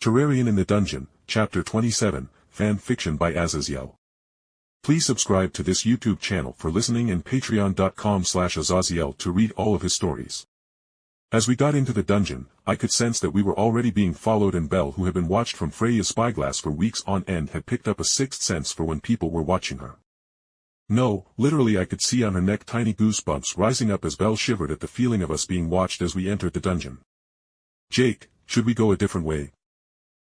Terrarian in the Dungeon, Chapter 27, Fan Fiction by Azazyel. Please subscribe to this YouTube channel for listening and patreon.com/Azazyel to read all of his stories. As we got into the dungeon, I could sense that we were already being followed, and Belle, who had been watched from Freya's spyglass for weeks on end, had picked up a sixth sense for when people were watching her. No, literally I could see on her neck tiny goosebumps rising up as Belle shivered at the feeling of us being watched as we entered the dungeon. "Jake, should we go a different way?"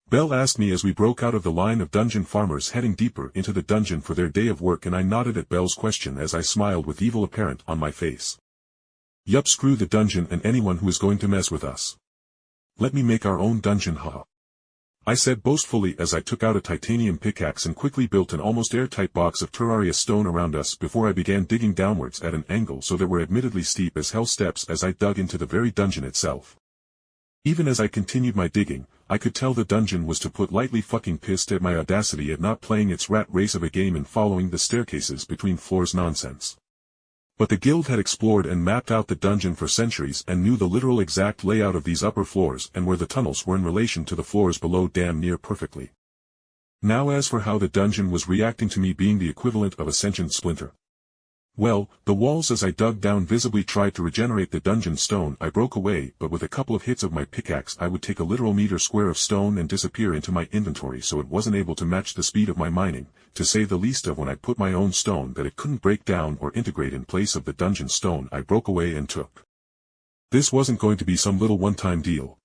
Belle asked me as we broke out of the line of dungeon farmers heading deeper into the dungeon for their day of work, and I nodded at Belle's question as I smiled with evil apparent on my face. "Yup, screw the dungeon and anyone who is going to mess with us. Let me make our own dungeon, haha," I said boastfully as I took out a titanium pickaxe and quickly built an almost airtight box of Terrarian stone around us before I began digging downwards at an angle so there were admittedly steep as hell steps as I dug into the very dungeon itself. Even as I continued my digging, I could tell the dungeon was to put lightly fucking pissed at my audacity at not playing its rat race of a game and following the staircases between floors nonsense. But the guild had explored and mapped out the dungeon for centuries and knew the literal exact layout of these upper floors and where the tunnels were in relation to the floors below damn near perfectly. Now as for how the dungeon was reacting to me being the equivalent of a sentient splinter. Well, the walls as I dug down visibly tried to regenerate the dungeon stone I broke away, but with a couple of hits of my pickaxe I would take a literal meter square of stone and disappear into my inventory, so it wasn't able to match the speed of my mining, to say the least of when I put my own stone that it couldn't break down or integrate in place of the dungeon stone I broke away and took. This wasn't going to be some little one-time deal.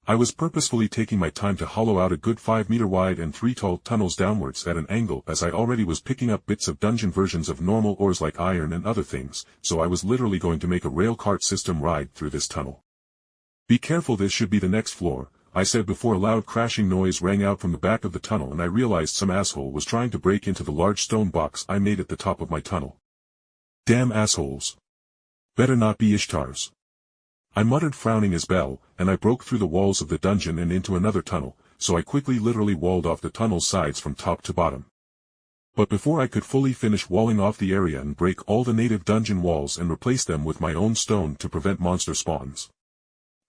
I was purposefully taking my time to hollow out a good 5-meter wide and 3 tall tunnels downwards at an angle, as I already was picking up bits of dungeon versions of normal ores like iron and other things, so I was literally going to make a rail cart system ride through this tunnel. "Be careful, this should be the next floor," I said before a loud crashing noise rang out from the back of the tunnel and I realized some asshole was trying to break into the large stone box I made at the top of my tunnel. "Damn assholes. Better not be Ishtars," I muttered, frowning as Belle and I broke through the walls of the dungeon and into another tunnel, so I quickly literally walled off the tunnel's sides from top to bottom. But before I could fully finish walling off the area and break all the native dungeon walls and replace them with my own stone to prevent monster spawns.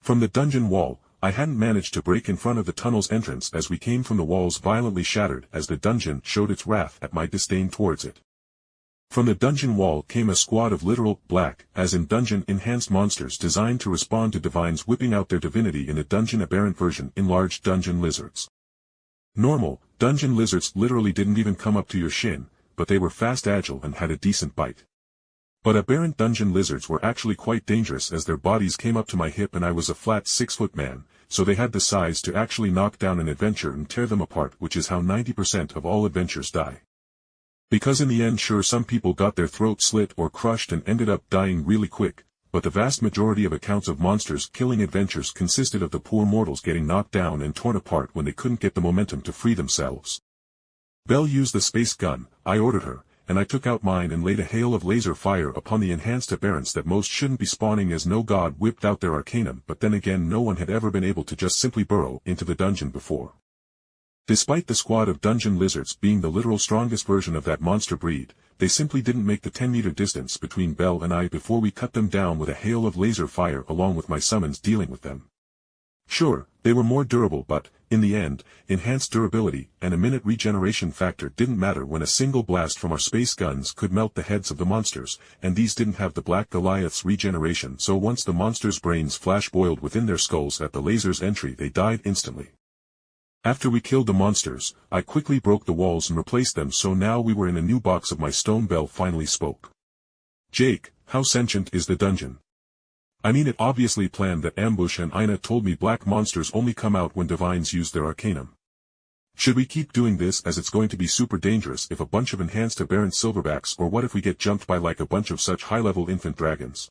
From the dungeon wall, I hadn't managed to break in front of the tunnel's entrance as we came from the walls violently shattered as the dungeon showed its wrath at my disdain towards it. From the dungeon wall came a squad of literal, black, as in dungeon-enhanced monsters designed to respond to divines whipping out their divinity in a dungeon aberrant version in large dungeon lizards. Normal, dungeon lizards literally didn't even come up to your shin, but they were fast, agile and had a decent bite. But aberrant dungeon lizards were actually quite dangerous as their bodies came up to my hip and I was a flat 6-foot man, so they had the size to actually knock down an adventure and tear them apart, which is how 90% of all adventures die. Because in the end, sure, some people got their throat slit or crushed and ended up dying really quick, but the vast majority of accounts of monsters killing adventures consisted of the poor mortals getting knocked down and torn apart when they couldn't get the momentum to free themselves. Belle used the space gun, I ordered her, and I took out mine and laid a hail of laser fire upon the enhanced aberrants that most shouldn't be spawning as no god whipped out their arcanum, but then again no one had ever been able to just simply burrow into the dungeon before. Despite the squad of dungeon lizards being the literal strongest version of that monster breed, they simply didn't make the 10-meter distance between Belle and I before we cut them down with a hail of laser fire along with my summons dealing with them. Sure, they were more durable, but, in the end, enhanced durability and a minute regeneration factor didn't matter when a single blast from our space guns could melt the heads of the monsters, and these didn't have the Black Goliath's regeneration, so once the monsters' brains flash-boiled within their skulls at the laser's entry they died instantly. After we killed the monsters, I quickly broke the walls and replaced them, so now we were in a new box of my stone. Belle finally spoke. "Jake, how sentient is the dungeon? I mean, it obviously planned that ambush, and Ina told me black monsters only come out when divines use their arcanum. Should we keep doing this, as it's going to be super dangerous if a bunch of enhanced aberrant silverbacks, or what if we get jumped by like a bunch of such high-level infant dragons?"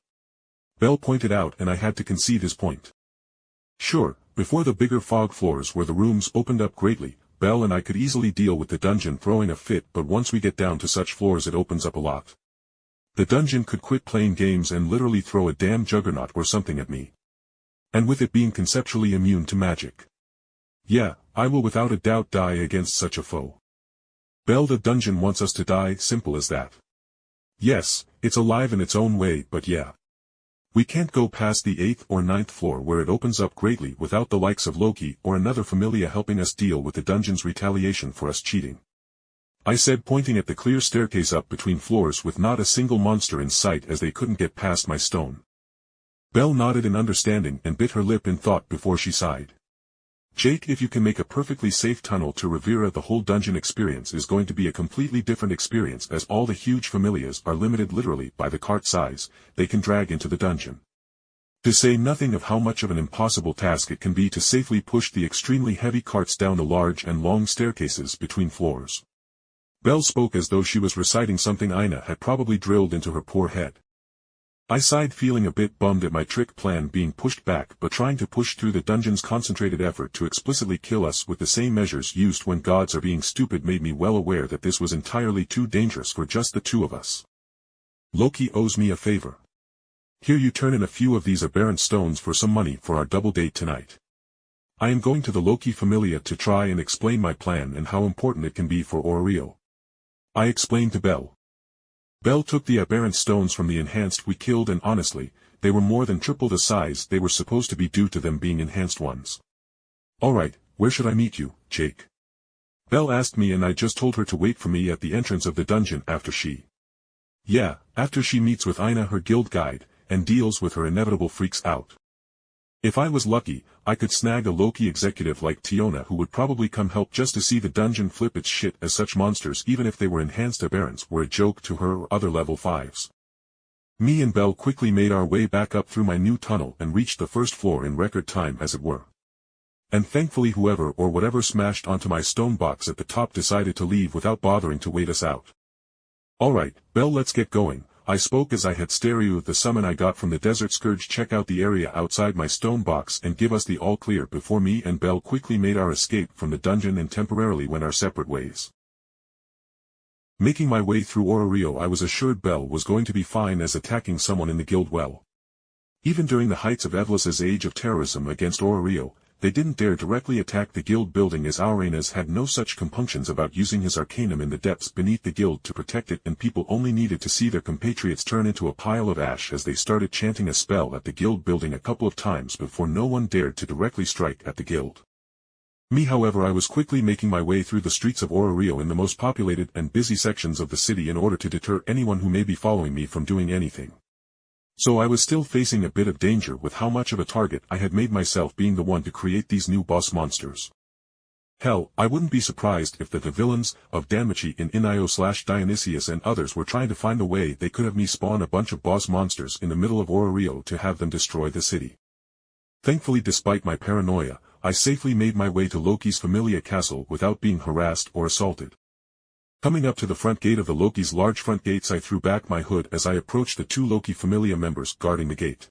Belle pointed out, and I had to concede his point. Sure, before the bigger fog floors where the rooms opened up greatly, Belle and I could easily deal with the dungeon throwing a fit, but once we get down to such floors it opens up a lot. The dungeon could quit playing games and literally throw a damn juggernaut or something at me. And with it being conceptually immune to magic. Yeah, I will without a doubt die against such a foe. Belle, the dungeon wants us to die, simple as that. Yes, it's alive in its own way, but yeah. We can't go past the 8th or 9th floor where it opens up greatly without the likes of Loki or another familia helping us deal with the dungeon's retaliation for us cheating. I said, pointing at the clear staircase up between floors with not a single monster in sight as they couldn't get past my stone. Belle nodded in understanding and bit her lip in thought before she sighed. Jake, if you can make a perfectly safe tunnel to Rivera, the whole dungeon experience is going to be a completely different experience, as all the huge familias are limited literally by the cart size they can drag into the dungeon. To say nothing of how much of an impossible task it can be to safely push the extremely heavy carts down the large and long staircases between floors. Belle spoke as though she was reciting something Ina had probably drilled into her poor head. I sighed, feeling a bit bummed at my trick plan being pushed back, but trying to push through the dungeon's concentrated effort to explicitly kill us with the same measures used when gods are being stupid made me well aware that this was entirely too dangerous for just the two of us. Loki owes me a favor. Here, you turn in a few of these aberrant stones for some money for our double date tonight. I am going to the Loki Familia to try and explain my plan and how important it can be for Oreo. I explained to Belle. Belle took the aberrant stones from the enhanced we killed, and honestly, they were more than triple the size they were supposed to be due to them being enhanced ones. Alright, where should I meet you, Jake? Belle asked me, and I just told her to wait for me at the entrance of the dungeon after she meets with Ina, her guild guide, and deals with her inevitable freaks out. If I was lucky, I could snag a Loki executive like Tiona who would probably come help just to see the dungeon flip its shit, as such monsters, even if they were enhanced aberrants, were a joke to her or other level 5s. Me and Belle quickly made our way back up through my new tunnel and reached the first floor in record time, as it were. And thankfully whoever or whatever smashed onto my stone box at the top decided to leave without bothering to wait us out. Alright, Belle, let's get going, I spoke as I had stereo the summon I got from the Desert Scourge. Check out the area outside my stone box and give us the all clear before me and Belle quickly made our escape from the dungeon and temporarily went our separate ways. Making my way through Oreo, I was assured Belle was going to be fine as attacking someone in the guild well. Even during the heights of Evlis's age of terrorism against Oreo, they didn't dare directly attack the guild building, as Auranas had no such compunctions about using his arcanum in the depths beneath the guild to protect it, and people only needed to see their compatriots turn into a pile of ash as they started chanting a spell at the guild building a couple of times before no one dared to directly strike at the guild. Me, however, I was quickly making my way through the streets of Oreo in the most populated and busy sections of the city in order to deter anyone who may be following me from doing anything. So I was still facing a bit of danger with how much of a target I had made myself, being the one to create these new boss monsters. Hell, I wouldn't be surprised if the villains of Danmachi in Inio/Dionysius and others were trying to find a way they could have me spawn a bunch of boss monsters in the middle of Oreo to have them destroy the city. Thankfully, despite my paranoia, I safely made my way to Loki's Familia Castle without being harassed or assaulted. Coming up to the front gate of the Loki's large front gates, I threw back my hood as I approached the two Loki Familia members guarding the gate.